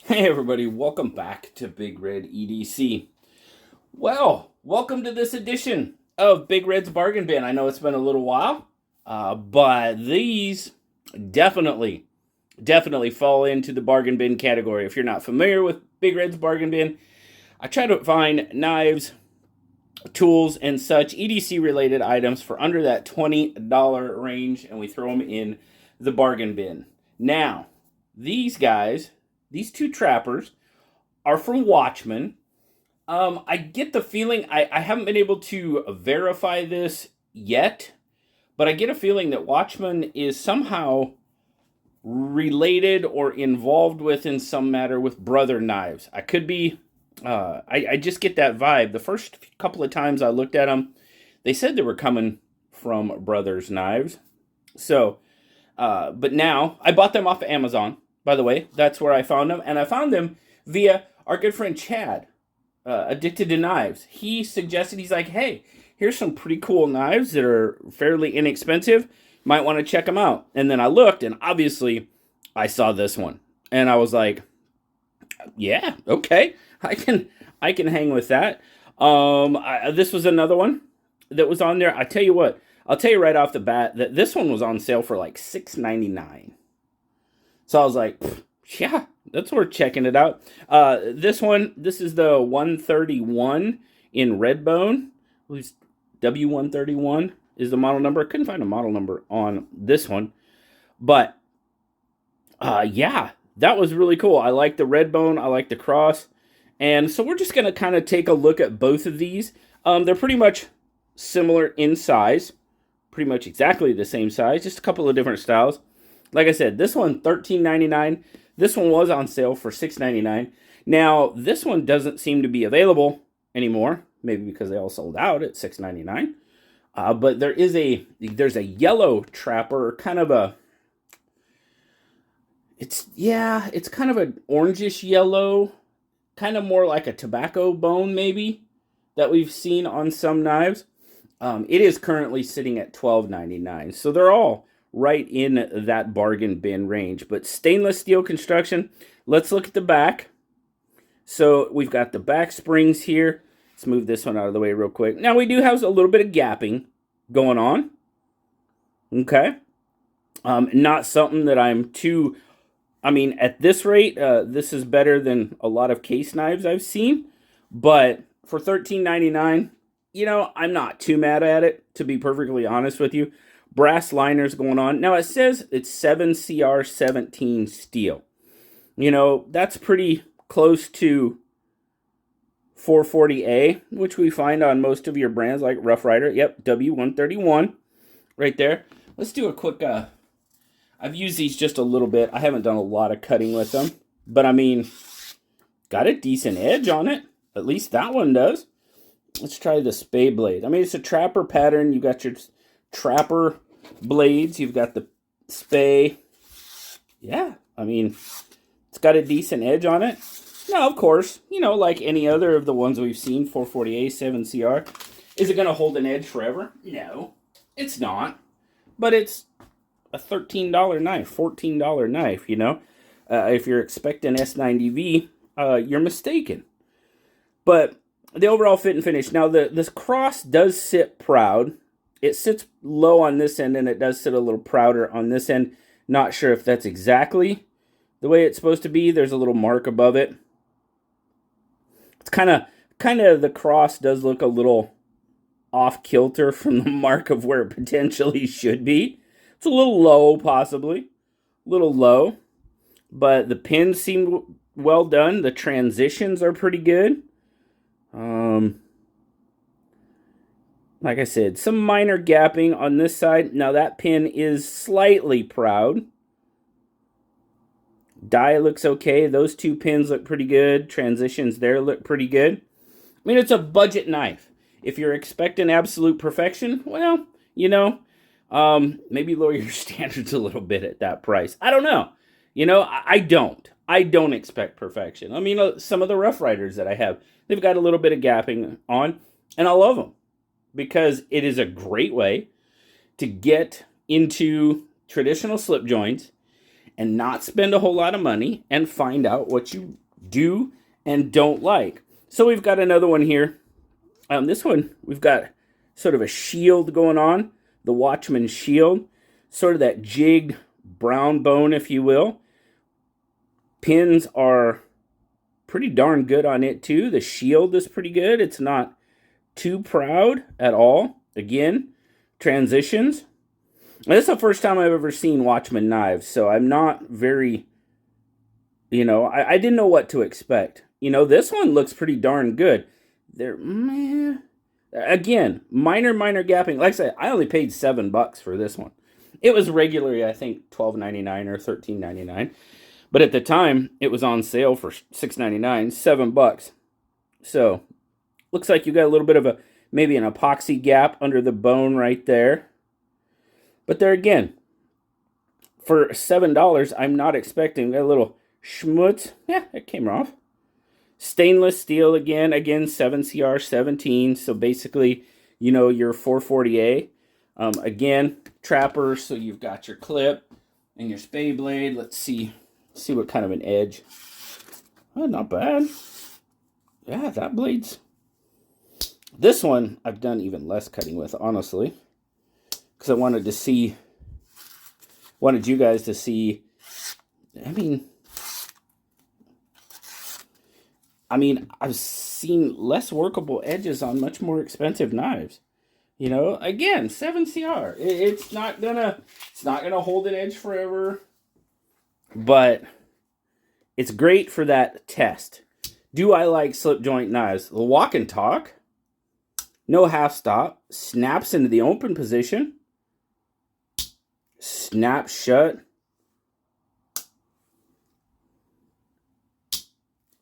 Hey everybody, welcome back to Big Red EDC. Well, welcome to this edition of Big Red's Bargain Bin. I know it's been a little while, but these definitely, definitely fall into the bargain bin category. If you're not familiar with Big Red's Bargain Bin, I try to find knives, tools, and such EDC related items for under that $20 range, and we throw them in the bargain bin. Now, these guys, these two trappers, are from Watchman. I get the feeling, I haven't been able to verify this yet, but I get a feeling that Watchman is somehow related or involved with in some matter with Brother Knives. I could be, I just get that vibe. The first couple of times I looked at them, they said they were coming from Brothers Knives. So, but now, I bought them off of Amazon, by the way. That's where I found them, and I found them via our good friend Chad, Addicted to Knives. He suggested, he's like, hey, here's some pretty cool knives that are fairly inexpensive. Might want to check them out. And then I looked, and obviously I saw this one, and I was like, yeah, okay, I can hang with that. This was another one that was on there. I tell you what, I'll tell you right off the bat that this one was on sale for like $6.99. So I was like, yeah, that's worth checking it out. This is the 131 in Redbone. W131 is the model number. I couldn't find a model number on this one. But, yeah, that was really cool. I like the Redbone. I like the cross. And so we're just going to kind of take a look at both of these. They're pretty much similar in size. Pretty much exactly the same size. Just a couple of different styles. Like I said, this one, $13.99. This one was on sale for $6.99. Now, this one doesn't seem to be available anymore. Maybe because they all sold out at $6.99. But there's a yellow trapper, kind of a, it's kind of an orangish yellow, kind of more like a tobacco bone maybe, that we've seen on some knives. It is currently sitting at $12.99. So they're all right in that bargain bin range. But stainless steel construction. Let's look at the back. So we've got the back springs here. Let's move this one out of the way real quick. Now we do have a little bit of gapping going on. Okay. Not something that I'm too, I mean, at this rate, this is better than a lot of case knives I've seen. But for $13.99, I'm not too mad at it, to be perfectly honest with you. Brass liners going on. Now, it says it's 7CR17 steel. That's pretty close to 440A, which we find on most of your brands like Rough Rider. Yep, W131 right there. Let's do a quick, I've used these just a little bit. I haven't done a lot of cutting with them. But, I mean, got a decent edge on it. At least that one does. Let's try the spay blade. I mean, it's a trapper pattern. You've got your trapper blades. You've got the spay. Yeah, I mean, it's got a decent edge on it. Now, of course, like any other of the ones we've seen, 440A, 7CR, is it going to hold an edge forever? No, it's not. But it's a $13 knife, $14 knife, If you're expecting S90V, you're mistaken. But the overall fit and finish. Now, this cross does sit proud. It sits low on this end, and it does sit a little prouder on this end. Not sure if that's exactly the way it's supposed to be. There's a little mark above it. It's kind of the cross does look a little off kilter from the mark of where it potentially should be. It's a little low, possibly. A little low. But the pins seem well done. The transitions are pretty good. Like I said, some minor gapping on this side. Now that pin is slightly proud. Die looks okay. Those two pins look pretty good. Transitions there look pretty good. I mean, it's a budget knife. If you're expecting absolute perfection, well, maybe lower your standards a little bit at that price. I don't know. I don't. I don't expect perfection. I mean, some of the Rough Riders that I have, they've got a little bit of gapping on, and I love them because it is a great way to get into traditional slip joints and not spend a whole lot of money and find out what you do and don't like. So we've got another one here. This one, we've got sort of a shield going on, the Watchman shield, sort of that jigged brown bone, if you will. Pins are pretty darn good on it too. The shield is pretty good. It's not too proud at all. Again, transitions. This is the first time I've ever seen Watchman knives, so I'm not very, I didn't know what to expect. This one looks pretty darn good. Again, minor gapping. Like I said, I only paid $7 for this one. It was regularly, I think, $12.99 or $13.99. But at the time, it was on sale for $6.99, $7. So, looks like you got a little bit of maybe an epoxy gap under the bone right there. But there again, for $7, I'm not expecting a little schmutz. Yeah, it came off. Stainless steel again 7CR17. So basically, your 440A. Again, trapper. So you've got your clip and your spay blade. Let's see what kind of an edge. Oh, not bad. Yeah, that blade's. This one I've done even less cutting with, honestly, because I wanted you guys to see. I mean, I've seen less workable edges on much more expensive knives. Again, 7CR. It's not gonna hold an edge forever, but it's great for that test. Do I like slip joint knives? The walk and talk, no half stop, snaps into the open position, snap shut.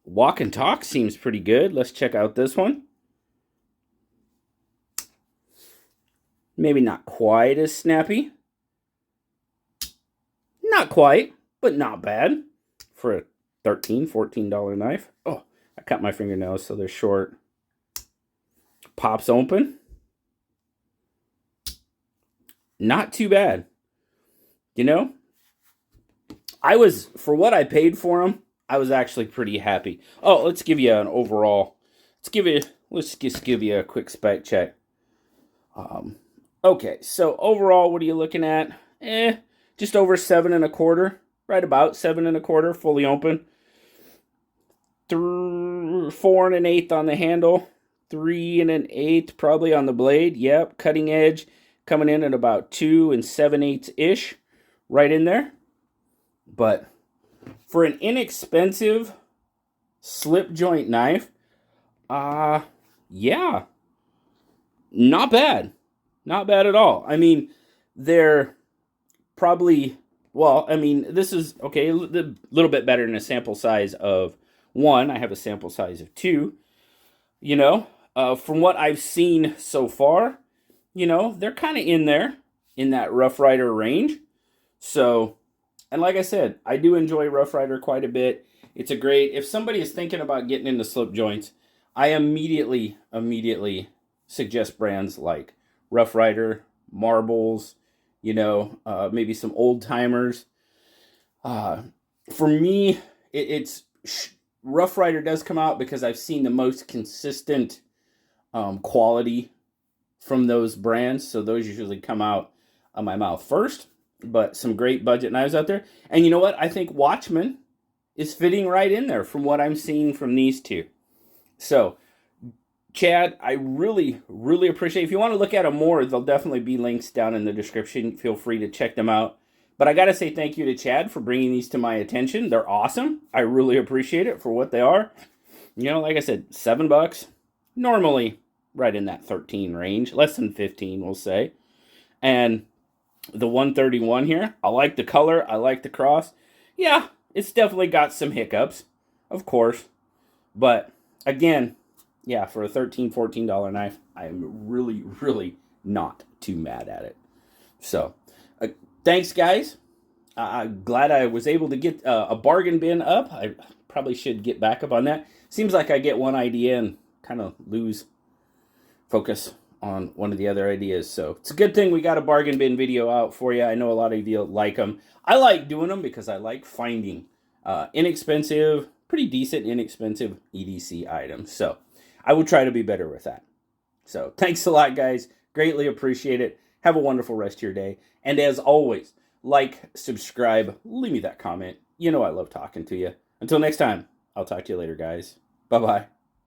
Walk and talk seems pretty good. Let's check out this one. Maybe not quite as snappy. Not quite, but not bad for a $13, $14 knife. Oh, I cut my fingernails, so they're short. Pops open. Not too bad. For what I paid for them, I was actually pretty happy. Oh, let's give you an overall. Let's just give you a quick spec check. Okay, so overall, what are you looking at? Just over 7 1/4, right about 7 1/4, fully open. 4 1/8 on the handle, 3 1/8 probably on the blade. Yep, cutting edge coming in at about 2 7/8 ish, right in there. But for an inexpensive slip joint knife, yeah, not bad. Not bad at all. I mean, they're probably, this is, okay, a little bit better than a sample size of 1. I have a sample size of 2. From what I've seen so far, they're kind of in there, in that Rough Rider range. So, and like I said, I do enjoy Rough Rider quite a bit. It's if somebody is thinking about getting into slip joints, I immediately suggest brands like Rough Rider, Marbles, maybe some old timers. For me, it's Rough Rider does come out because I've seen the most consistent quality from those brands. So those usually come out of my mouth first. But some great budget knives out there. And you know what? I think Watchman is fitting right in there from what I'm seeing from these two. So, Chad, I really appreciate it. If you want to look at them more, there'll definitely be links down in the description. Feel free to check them out. But I got to say thank you to Chad for bringing these to my attention. They're awesome. I really appreciate it for what they are. Like I said, $7. Normally right in that 13 range. Less than 15, we'll say. And the 131 here, I like the color. I like the cross. Yeah, it's definitely got some hiccups, of course. But again, yeah, for a $13, $14 knife, I am really not too mad at it. So, thanks, guys. I'm glad I was able to get a bargain bin up. I probably should get back up on that. Seems like I get one idea and kind of lose focus on one of the other ideas. So it's a good thing we got a bargain bin video out for you. I know a lot of you like them. I like doing them because I like finding inexpensive, pretty decent inexpensive EDC items. So I will try to be better with that. So thanks a lot, guys. Greatly appreciate it. Have a wonderful rest of your day. And as always, like, subscribe, leave me that comment. You know I love talking to you. Until next time, I'll talk to you later, guys. Bye-bye.